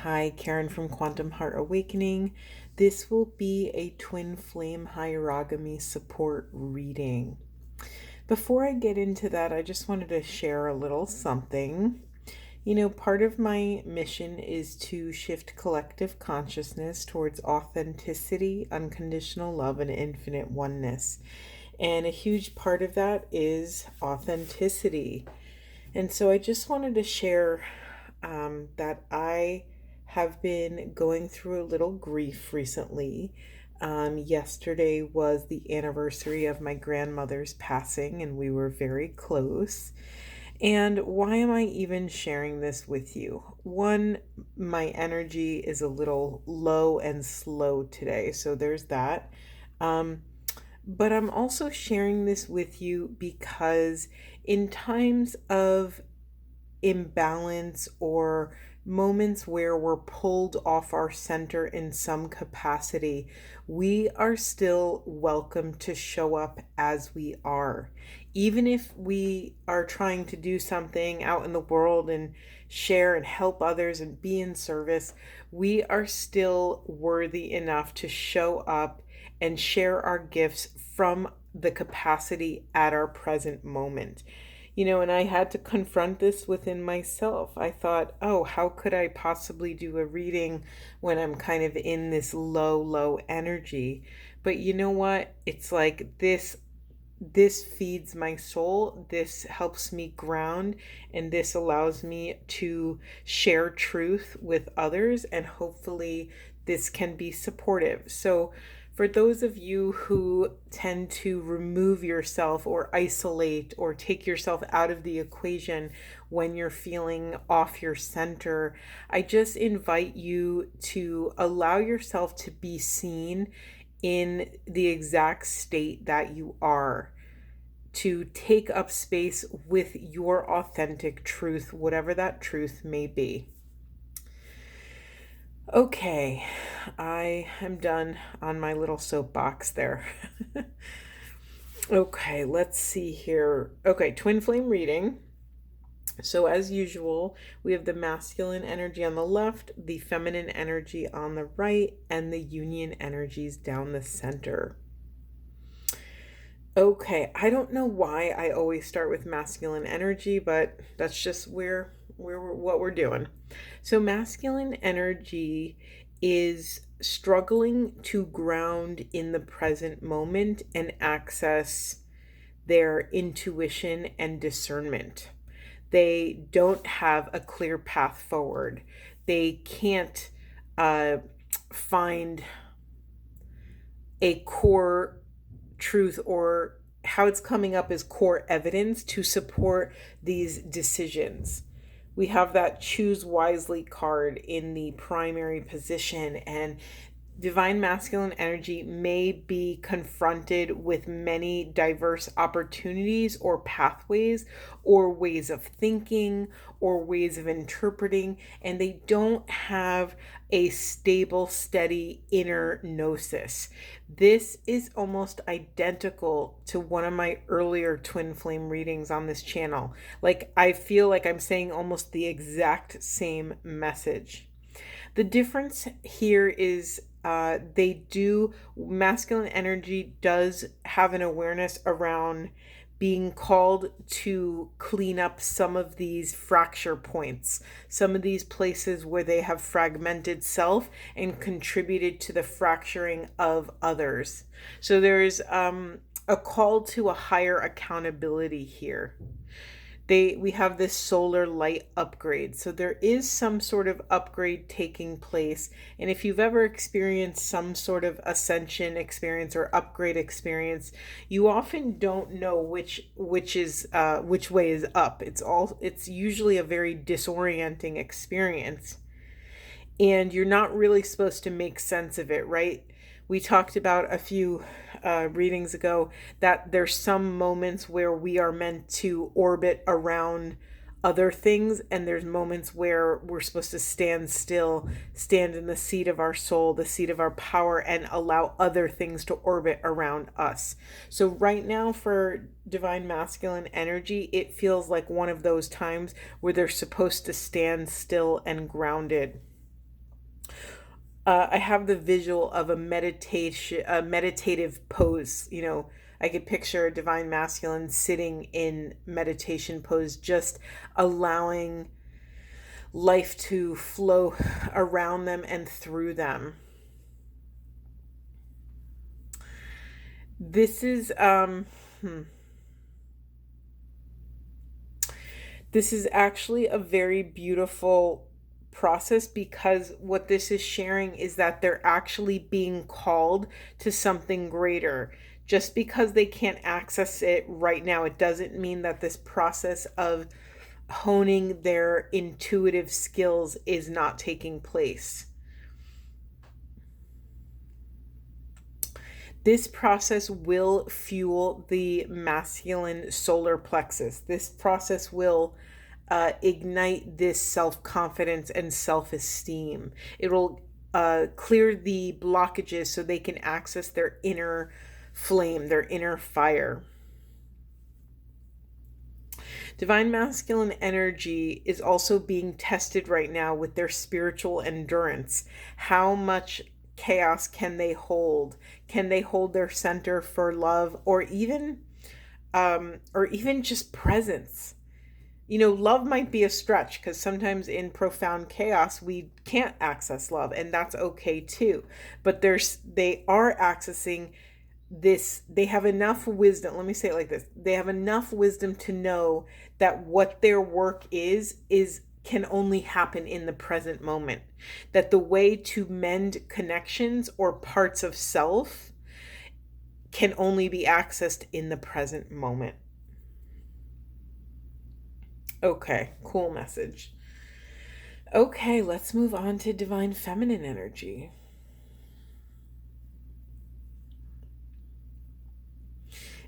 Hi, Karen from QuantumHeartAwakening. This will be a twin flame hierogamy support reading. Before I get into that, I just wanted to share a little something. Part of my mission is to shift collective consciousness towards authenticity, unconditional love, and infinite oneness. And a huge part of that is authenticity. And so I just wanted to share that I have been going through a little grief recently. Yesterday was the anniversary of my grandmother's passing, and we were very close. And why am I even sharing this with you? One, my energy is a little low and slow today, so there's that. But I'm also sharing this with you because in times of imbalance or moments where we're pulled off our center in some capacity, we are still welcome to show up as we are. Even if we are trying to do something out in the world and share and help others and be in service, we are still worthy enough to show up and share our gifts from the capacity at our present moment. And I had to confront this within myself. I thought, oh, how could I possibly do a reading when I'm kind of in this low energy? But you know what? It's like this feeds my soul. This helps me ground, and this allows me to share truth with others, and hopefully this can be supportive. So for those of you who tend to remove yourself or isolate or take yourself out of the equation when you're feeling off your center, I just invite you to allow yourself to be seen in the exact state that you are, to take up space with your authentic truth, whatever that truth may be. Okay, I am done on my little soapbox there. Okay, let's see here. Okay, twin flame reading. So as usual, we have the masculine energy on the left, the feminine energy on the right, and the union energies down the center. Okay, I don't know why I always start with masculine energy, but that's just what we're doing. So masculine energy is struggling to ground in the present moment and access their intuition and discernment. They don't have a clear path forward. They can't find a core truth or how it's coming up as core evidence to support these decisions. We have that choose wisely card in the primary position, and divine masculine energy may be confronted with many diverse opportunities or pathways or ways of thinking or ways of interpreting, and they don't have a stable, steady inner gnosis. This is almost identical to one of my earlier twin flame readings on this channel. Like, I feel like I'm saying almost the exact same message. The difference here is masculine energy does have an awareness around being called to clean up some of these fracture points, some of these places where they have fragmented self and contributed to the fracturing of others. So there's a call to a higher accountability here. We have this solar light upgrade. So there is some sort of upgrade taking place. And if you've ever experienced some sort of ascension experience or upgrade experience, you often don't know which way is up. It's usually a very disorienting experience. And you're not really supposed to make sense of it, right? We talked about a few readings ago that there's some moments where we are meant to orbit around other things, and there's moments where we're supposed to stand still, stand in the seat of our soul, the seat of our power, and allow other things to orbit around us. So right now for divine masculine energy, it feels like one of those times where they're supposed to stand still and grounded. I have the visual of a meditative pose. I could picture a divine masculine sitting in meditation pose, just allowing life to flow around them and through them. This is this is actually a very beautiful process, because what this is sharing is that they're actually being called to something greater. Just because they can't access it right now, it doesn't mean that this process of honing their intuitive skills is not taking place. This process will fuel the masculine solar plexus. This process will ignite this self-confidence and self-esteem. It will clear the blockages so they can access their inner flame, their inner fire. Divine masculine energy is also being tested right now with their spiritual endurance. How much chaos can they hold? Can they hold their center for love, or even just presence? Love might be a stretch, because sometimes in profound chaos we can't access love, and that's okay too. But they are accessing this. They have enough wisdom. Let me say it like this: they have enough wisdom to know that what their work is can only happen in the present moment. That the way to mend connections or parts of self can only be accessed in the present moment. Okay, cool message. Okay, let's move on to divine feminine energy.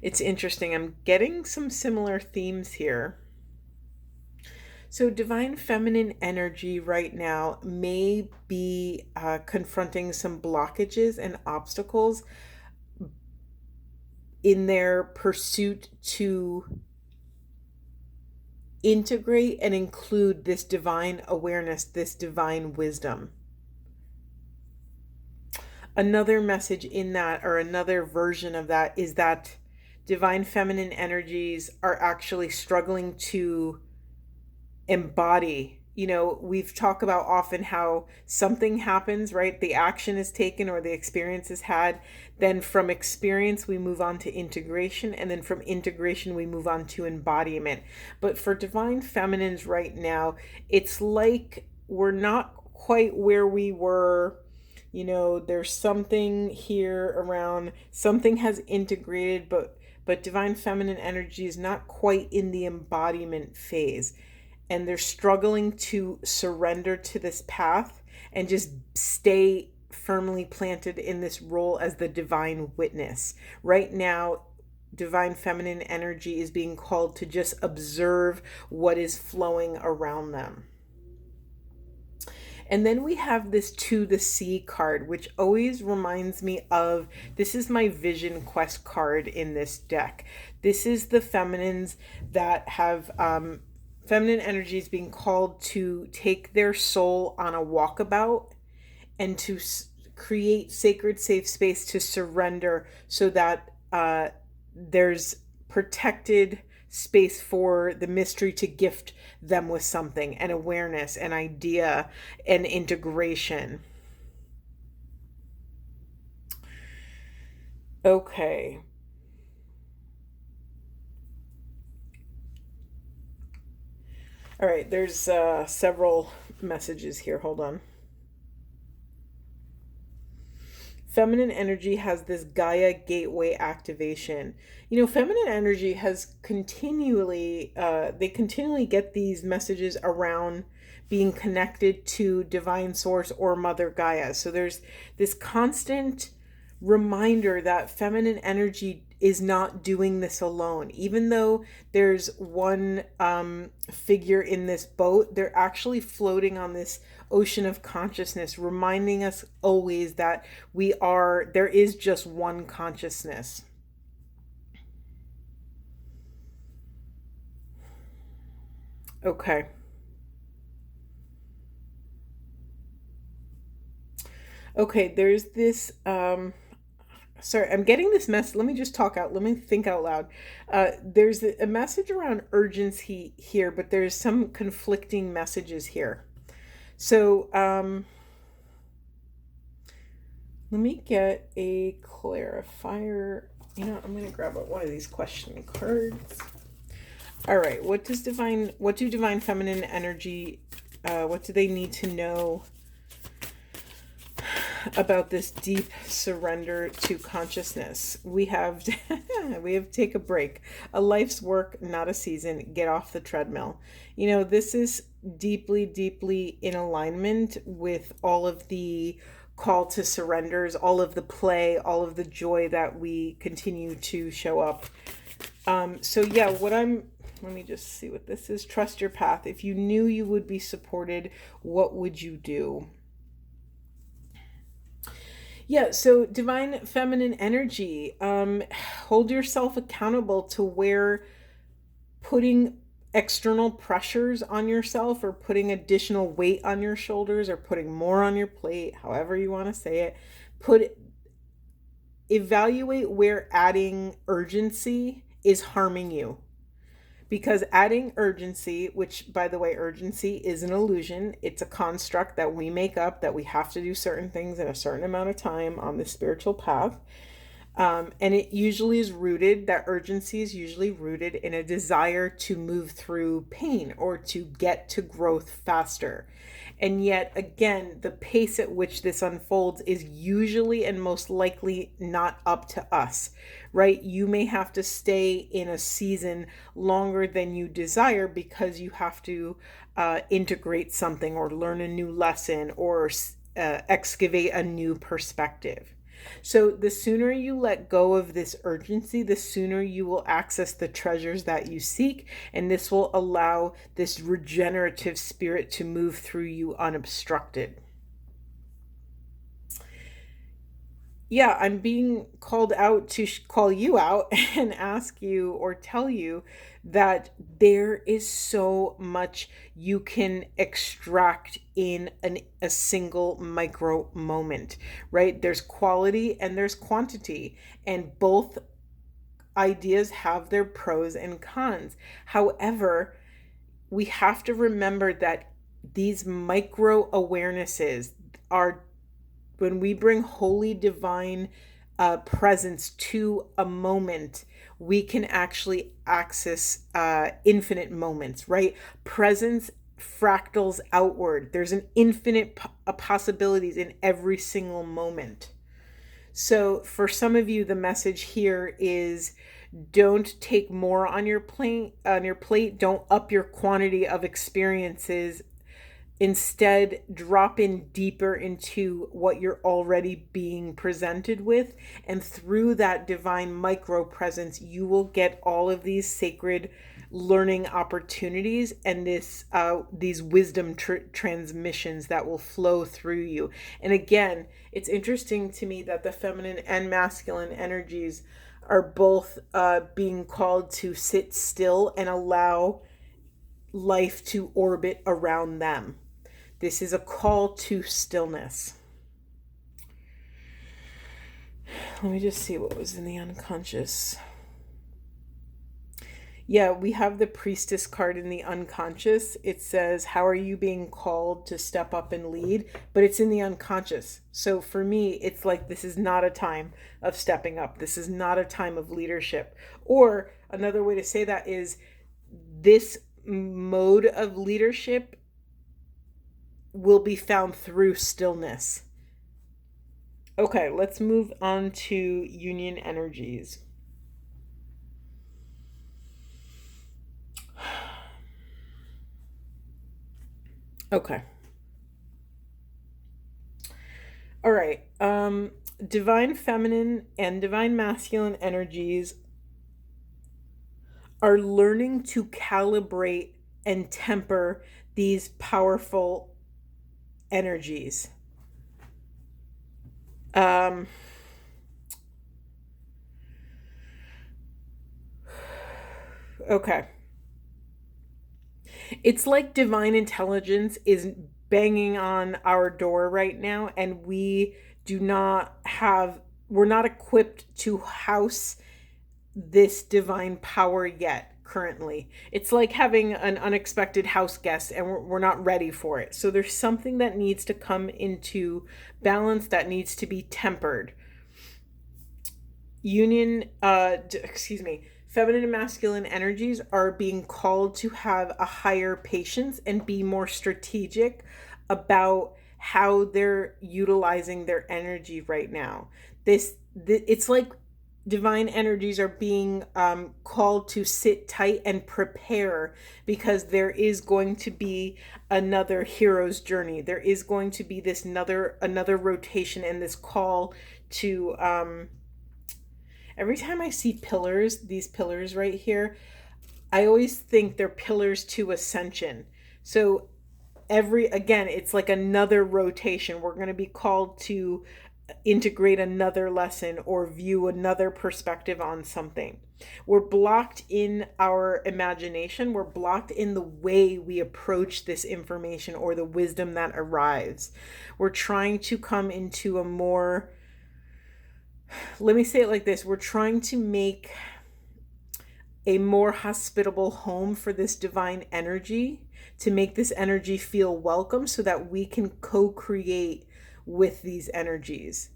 It's interesting. I'm getting some similar themes here. So, divine feminine energy right now may be confronting some blockages and obstacles in their pursuit to integrate and include this divine awareness, this divine wisdom. Another message in that, or another version of that, is that divine feminine energies are actually struggling to embody. We've talked about often how something happens, right? The action is taken or the experience is had. Then from experience, we move on to integration. And then from integration, we move on to embodiment. But for divine feminines right now, it's like we're not quite where we were. There's something here around, something has integrated, but divine feminine energy is not quite in the embodiment phase, and they're struggling to surrender to this path and just stay firmly planted in this role as the divine witness. Right now, divine feminine energy is being called to just observe what is flowing around them. And then we have this To the Sea card, which always reminds me of, this is my Vision Quest card in this deck. This is the feminines that have feminine energies being called to take their soul on a walkabout and to create sacred safe space to surrender, so that there's protected space for the mystery to gift them with something, an awareness, an idea, an integration. Okay. All right, there's several messages here. Hold on. Feminine energy has this Gaia gateway activation. Feminine energy has they continually get these messages around being connected to divine source or Mother Gaia. So there's this constant reminder that feminine energy is not doing this alone. Even though there's one figure in this boat, they're actually floating on this ocean of consciousness, reminding us always that there is just one consciousness. Okay. Okay, there's this sorry, I'm getting this mess. Let me just talk out. Let me think out loud. There's a message around urgency here, but there's some conflicting messages here. So, let me get a clarifier. You know, I'm going to grab one of these question cards. All right, what do divine feminine energy, what do they need to know about this deep surrender to consciousness? We have take a break. A life's work, not a season. Get off the treadmill. You know, this is deeply, deeply in alignment with all of the call to surrenders, all of the play, all of the joy that we continue to show up. So yeah, let me just see what this is. Trust your path. If you knew you would be supported, what would you do? Yeah, so divine feminine energy. Hold yourself accountable to where putting external pressures on yourself or putting additional weight on your shoulders or putting more on your plate, however you want to say it, evaluate where adding urgency is harming you. Because adding urgency, which by the way, urgency is an illusion, it's a construct that we make up that we have to do certain things in a certain amount of time on the spiritual path. And it usually is rooted, that urgency is usually rooted in a desire to move through pain or to get to growth faster. And yet, again, the pace at which this unfolds is usually and most likely not up to us, right? You may have to stay in a season longer than you desire because you have to integrate something or learn a new lesson or excavate a new perspective. So the sooner you let go of this urgency, the sooner you will access the treasures that you seek, and this will allow this regenerative spirit to move through you unobstructed. Yeah, I'm being called out to call you out and ask you or tell you that there is so much you can extract in a single micro moment, right? There's quality and there's quantity, and both ideas have their pros and cons. However, we have to remember that these micro awarenesses are, when we bring holy divine presence to a moment, we can actually access infinite moments, right? Presence fractals outward. There's an infinite possibilities in every single moment. So for some of you, the message here is don't take more on your plate. Don't up your quantity of experiences. Instead, drop in deeper into what you're already being presented with. And through that divine micro presence, you will get all of these sacred learning opportunities and these wisdom transmissions that will flow through you. And again, it's interesting to me that the feminine and masculine energies are both being called to sit still and allow life to orbit around them. This is a call to stillness. Let me just see what was in the unconscious. Yeah, we have the priestess card in the unconscious. It says, how are you being called to step up and lead? But it's in the unconscious. So for me, it's like, this is not a time of stepping up. This is not a time of leadership. Or another way to say that is, this mode of leadership will be found through stillness. Okay, let's move on to union energies. Okay. All right. Divine feminine and divine masculine energies are learning to calibrate and temper these powerful energies. Okay. It's like divine intelligence is banging on our door right now, and we're not equipped to house this divine power yet currently. It's like having an unexpected house guest and we're not ready for it. So there's something that needs to come into balance, that needs to be tempered. Feminine and masculine energies are being called to have a higher patience and be more strategic about how they're utilizing their energy right now. It's like divine energies are being called to sit tight and prepare, because there is going to be another hero's journey. There is going to be this another rotation and this call to every time I see pillars, these pillars right here, I always think they're pillars to ascension. So again, it's like another rotation. We're going to be called to integrate another lesson or view another perspective on something. We're blocked in our imagination. We're blocked in the way we approach this information or the wisdom that arrives. We're trying to come into a more, let me say it like this, we're trying to make a more hospitable home for this divine energy, to make this energy feel welcome so that we can co-create with these energies.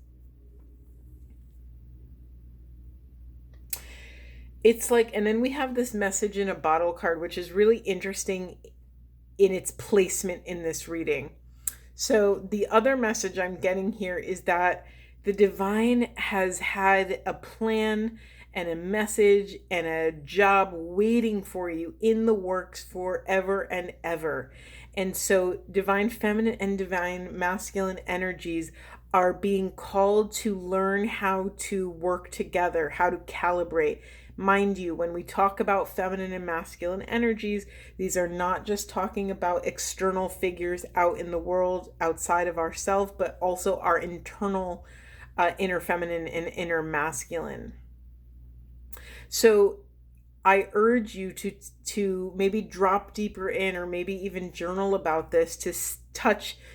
It's like, and then we have this message in a bottle card, which is really interesting in its placement in this reading. So the other message I'm getting here is that the divine has had a plan and a message and a job waiting for you in the works forever and ever. And so divine feminine and divine masculine energies are being called to learn how to work together, how to calibrate. Mind you, when we talk about feminine and masculine energies, these are not just talking about external figures out in the world outside of ourselves, but also our internal inner feminine and inner masculine. So I urge you to maybe drop deeper in, or maybe even journal about this, to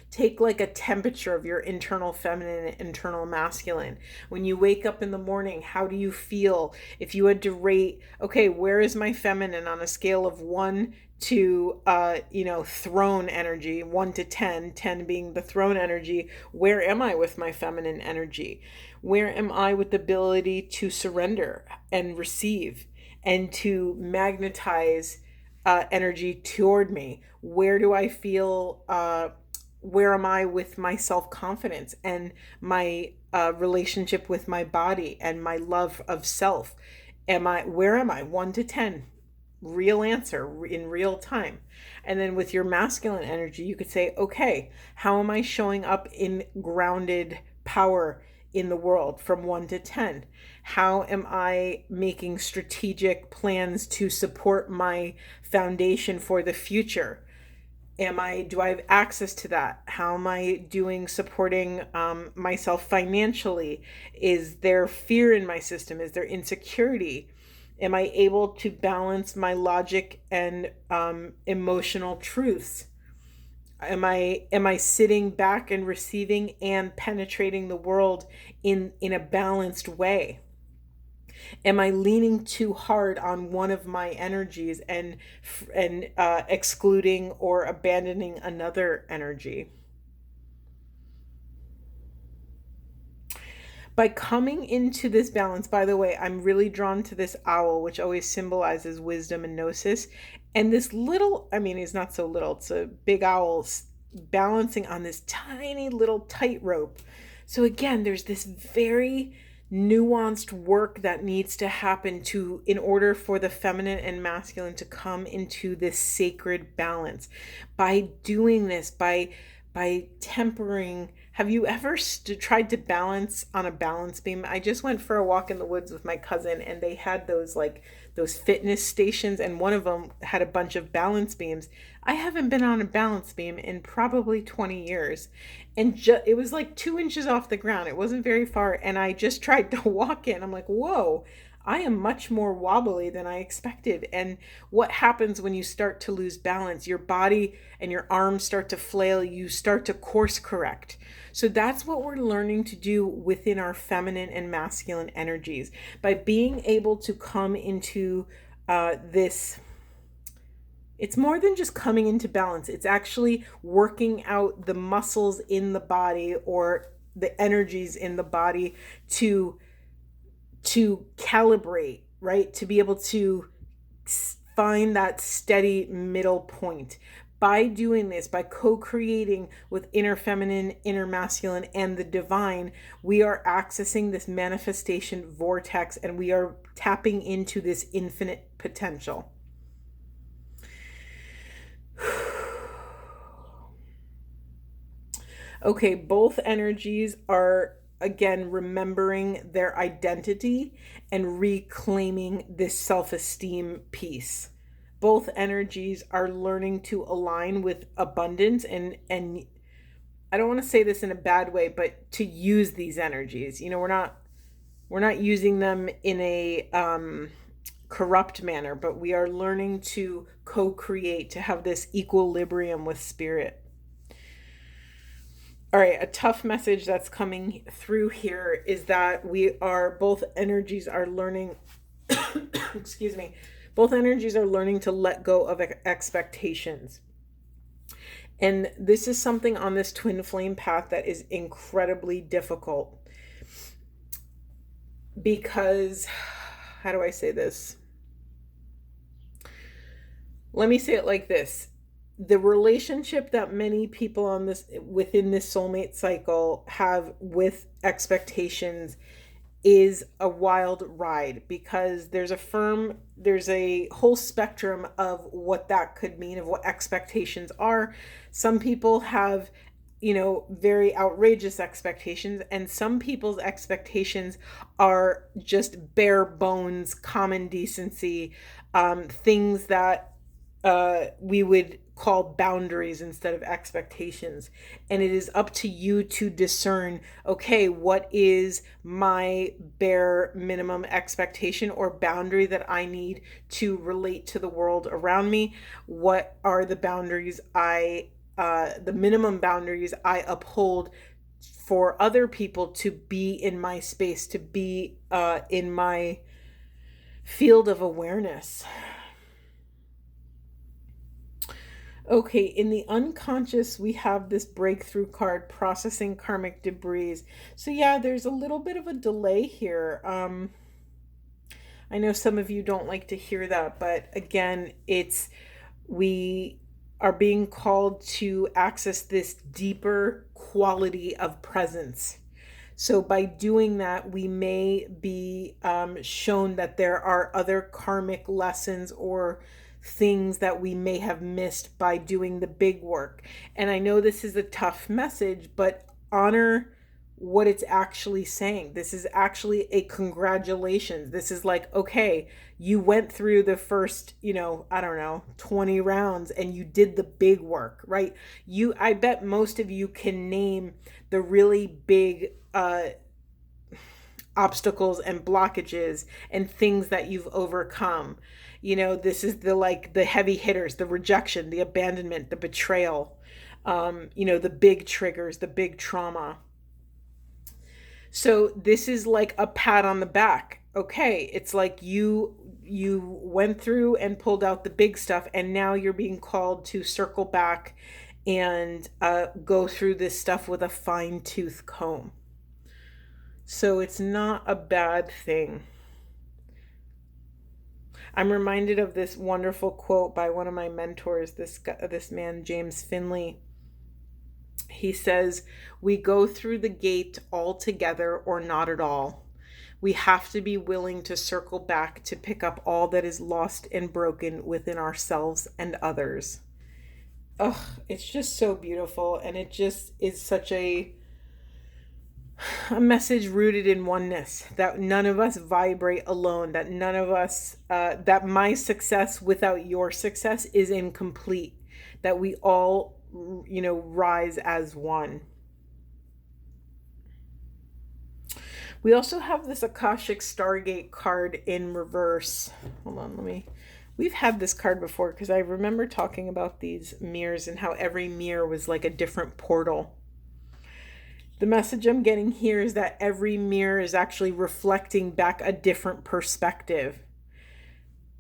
take like a temperature of your internal feminine and internal masculine. When you wake up in the morning, how do you feel? If you had to rate, okay, where is my feminine on a scale of 1 to throne energy, 1 to 10, 10 being the throne energy, where am I with my feminine energy? Where am I with the ability to surrender and receive and to magnetize energy toward me? Where do I feel, where am I with my self-confidence and my relationship with my body and my love of self? Where am I? 1 to 10. Real answer in real time. And then with your masculine energy, you could say, okay, how am I showing up in grounded power in the world from 1 to 10? How am I making strategic plans to support my foundation for the future? Do I have access to that? How am I doing supporting myself financially? Is there fear in my system? Is there insecurity? Am I able to balance my logic and emotional truths? Am I sitting back and receiving and penetrating the world in a balanced way? Am I leaning too hard on one of my energies and excluding or abandoning another energy? By coming into this balance, by the way, I'm really drawn to this owl, which always symbolizes wisdom and gnosis. And this little, it's not so little, it's a big owl balancing on this tiny little tightrope. So again, there's this very nuanced work that needs to happen in order for the feminine and masculine to come into this sacred balance. By doing this, by tempering. Have you ever tried to balance on a balance beam? I just went for a walk in the woods with my cousin, and they had those fitness stations, and one of them had a bunch of balance beams. I haven't been on a balance beam in probably 20 years, and it was like 2 inches off the ground. It wasn't very far, and I just tried to walk in. I'm like, whoa, I am much more wobbly than I expected. And what happens when you start to lose balance? Your body and your arms start to flail, you start to course correct. So that's what we're learning to do within our feminine and masculine energies by being able to come into this. It's more than just coming into balance. It's actually working out the muscles in the body or the energies in the body to calibrate, right? To be able to find that steady middle point. By doing this, by co-creating with inner feminine, inner masculine, and the divine, we are accessing this manifestation vortex and we are tapping into this infinite potential. Okay, both energies are again remembering their identity and reclaiming this self-esteem piece. Both energies are learning to align with abundance and I don't want to say this in a bad way, but to use these energies. You know, we're not using them in a corrupt manner, but we are learning to co-create, to have this equilibrium with spirit. All right, a tough message that's coming through here is that both energies are learning, excuse me, both energies are learning to let go of expectations. And this is something on this twin flame path that is incredibly difficult because, how do I say this? Let me say it like this. The relationship that many people within this soulmate cycle have with expectations is a wild ride because there's a whole spectrum of what that could mean, of what expectations are. Some people have, very outrageous expectations, and some people's expectations are just bare bones, common decency, things that we would call boundaries instead of expectations. And it is up to you to discern, okay, what is my bare minimum expectation or boundary that I need to relate to the world around me? What are the boundaries the minimum boundaries I uphold for other people to be in my space, to be in my field of awareness? Okay, in the unconscious, we have this breakthrough card, processing karmic debris. So yeah, there's a little bit of a delay here. I know some of you don't like to hear that, but again, we are being called to access this deeper quality of presence. So by doing that, we may be shown that there are other karmic lessons or things that we may have missed by doing the big work. And I know this is a tough message, but honor what it's actually saying. This is actually a congratulations. This is like, okay, you went through the first, 20 rounds and you did the big work, right? I bet most of you can name the really big obstacles and blockages and things that you've overcome. This is the heavy hitters, the rejection, the abandonment, the betrayal, the big triggers, the big trauma. So this is like a pat on the back. Okay, it's like you went through and pulled out the big stuff, and now you're being called to circle back and go through this stuff with a fine-tooth comb. So it's not a bad thing. I'm reminded of this wonderful quote by one of my mentors, this man, James Finley. He says, "We go through the gate all together or not at all. We have to be willing to circle back to pick up all that is lost and broken within ourselves and others." Ugh, it's just so beautiful, and it just is such a message rooted in oneness, that none of us vibrate alone, that none of us, that my success without your success is incomplete, that we all, rise as one. We also have this Akashic Stargate card in reverse. Hold on, we've had this card before because I remember talking about these mirrors and how every mirror was like a different portal. The message I'm getting here is that every mirror is actually reflecting back a different perspective.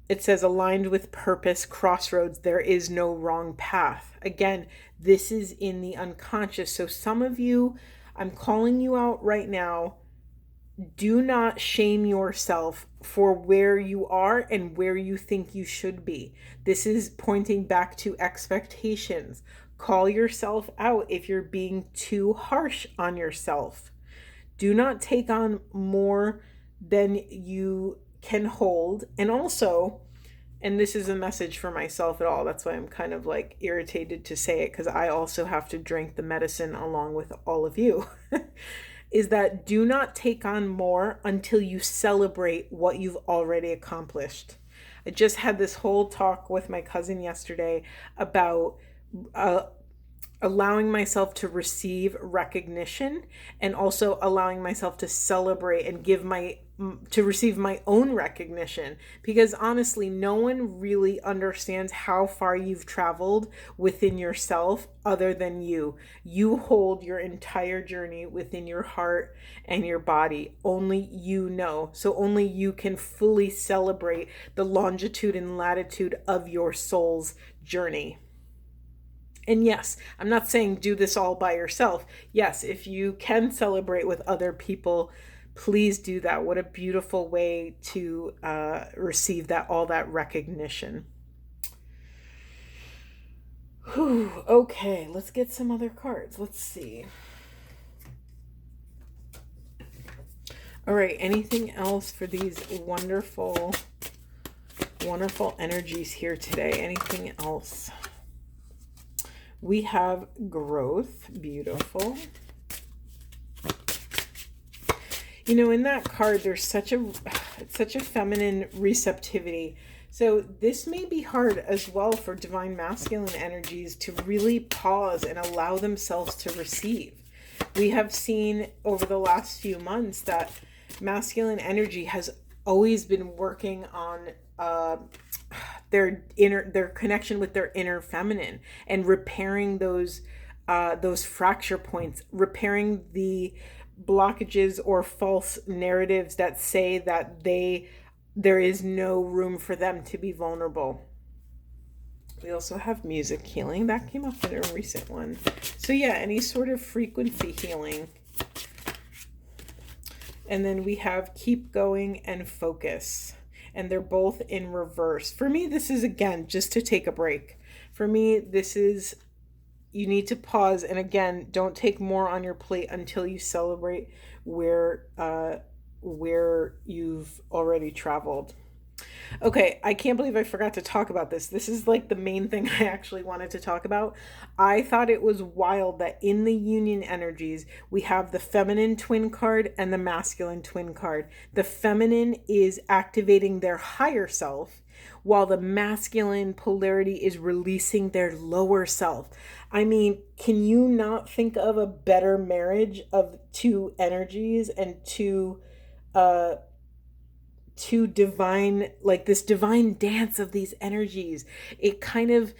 It says, aligned with purpose, crossroads, there is no wrong path. Again, this is in the unconscious. So some of you, I'm calling you out right now. Do not shame yourself for where you are and where you think you should be. This is pointing back to expectations. Call yourself out if you're being too harsh on yourself. Do not take on more than you can hold. And also, and this is a message for myself at all, that's why I'm kind of like irritated to say it, because I also have to drink the medicine along with all of you. Is that do not take on more until you celebrate what you've already accomplished. I just had this whole talk with my cousin yesterday about allowing myself to receive recognition and also allowing myself to celebrate and to receive my own recognition, because honestly, no one really understands how far you've traveled within yourself other than you. You hold your entire journey within your heart and your body. Only you know. So only you can fully celebrate the longitude and latitude of your soul's journey. And yes, I'm not saying do this all by yourself. Yes, if you can celebrate with other people, please do that. What a beautiful way to receive all that recognition. Whew, okay, let's get some other cards. Let's see. All right, anything else for these wonderful, wonderful energies here today? Anything else? We have growth, beautiful. You know, in that card, there's such a feminine receptivity. So this may be hard as well for divine masculine energies to really pause and allow themselves to receive. We have seen over the last few months that masculine energy has always been working on their connection with their inner feminine and repairing those fracture points, repairing the blockages or false narratives that say that there is no room for them to be vulnerable. We also have music healing that came up in a recent one. So yeah, any sort of frequency healing. And then we have keep going and focus. And they're both in reverse. For me, this is, again, just to take a break. For me, this is, you need to pause. And again, don't take more on your plate until you celebrate where you've already traveled. Okay, I can't believe I forgot to talk about this. This is like the main thing I actually wanted to talk about. I thought it was wild that in the union energies, we have the feminine twin card and the masculine twin card. The feminine is activating their higher self, while the masculine polarity is releasing their lower self. I mean, can you not think of a better marriage of two energies and two divine, like this divine dance of these energies? It kind of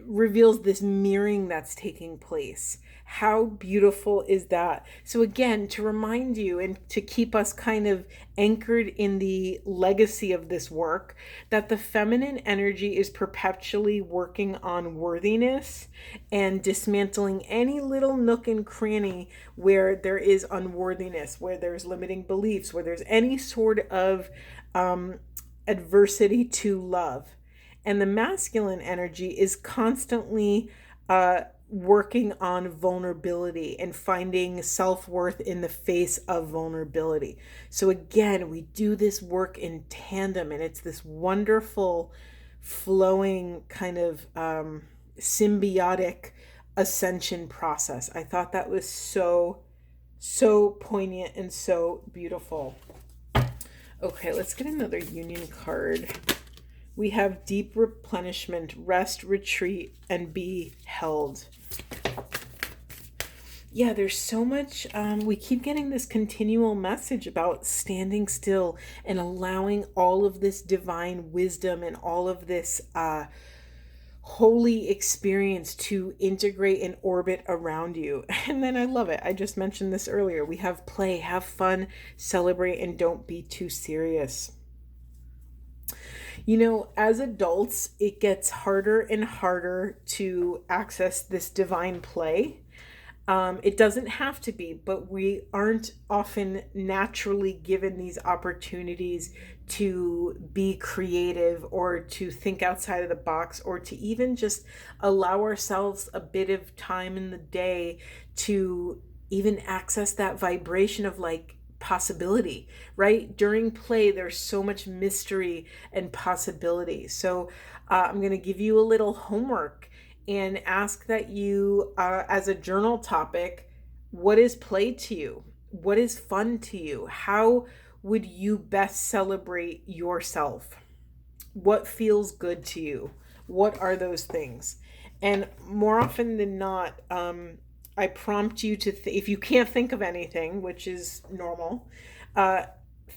reveals this mirroring that's taking place. How beautiful is that? So again, to remind you and to keep us kind of anchored in the legacy of this work, that the feminine energy is perpetually working on worthiness and dismantling any little nook and cranny where there is unworthiness, where there's limiting beliefs, where there's any sort of adversity to love. And the masculine energy is constantly working on vulnerability and finding self-worth in the face of vulnerability. So again, we do this work in tandem, and it's this wonderful flowing kind of symbiotic ascension process. I thought that was so poignant and so beautiful. Okay, let's get another union card. We have deep replenishment, rest, retreat, and be held. Yeah, there's so much. We keep getting this continual message about standing still and allowing all of this divine wisdom and all of this holy experience to integrate and orbit around you. And then I love it. I just mentioned this earlier. We have play, have fun, celebrate, and don't be too serious. You know, as adults, it gets harder and harder to access this divine play. It doesn't have to be, but we aren't often naturally given these opportunities to be creative or to think outside of the box or to even just allow ourselves a bit of time in the day to even access that vibration of like possibility, right? During play, there's so much mystery and possibility. So I'm going to give you a little homework and ask that you, as a journal topic, what is play to you? What is fun to you? How would you best celebrate yourself? What feels good to you? What are those things? And more often than not, I prompt you to, if you can't think of anything, which is normal, uh,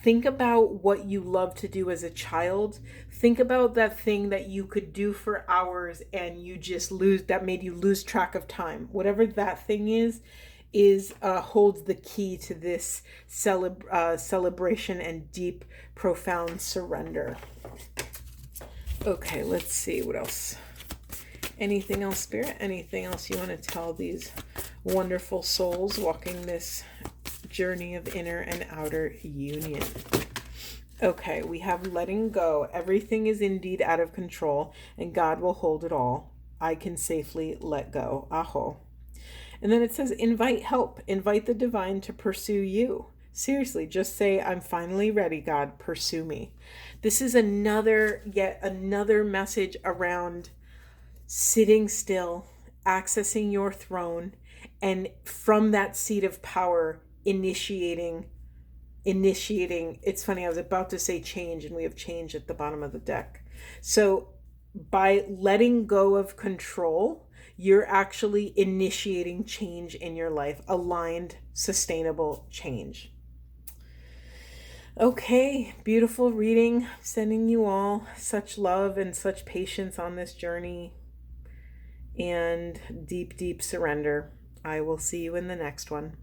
think about what you love to do as a child. Think about that thing that you could do for hours and you just lose, that made you lose track of time. Whatever that thing is holds the key to this celebration and deep, profound surrender. Okay, let's see what else. Anything else, Spirit? Anything else you want to tell these wonderful souls walking this journey of inner and outer union? Okay, we have letting go. Everything is indeed out of control, and God will hold it all. I can safely let go. Aho. And then it says, invite help. Invite the divine to pursue you. Seriously, just say, I'm finally ready, God, pursue me. This is yet another message around sitting still, accessing your throne, and from that seat of power, initiating. It's funny, I was about to say change, and we have change at the bottom of the deck. So by letting go of control, you're actually initiating change in your life, aligned, sustainable change. Okay, beautiful reading. Sending you all such love and such patience on this journey and deep, deep surrender. I will see you in the next one.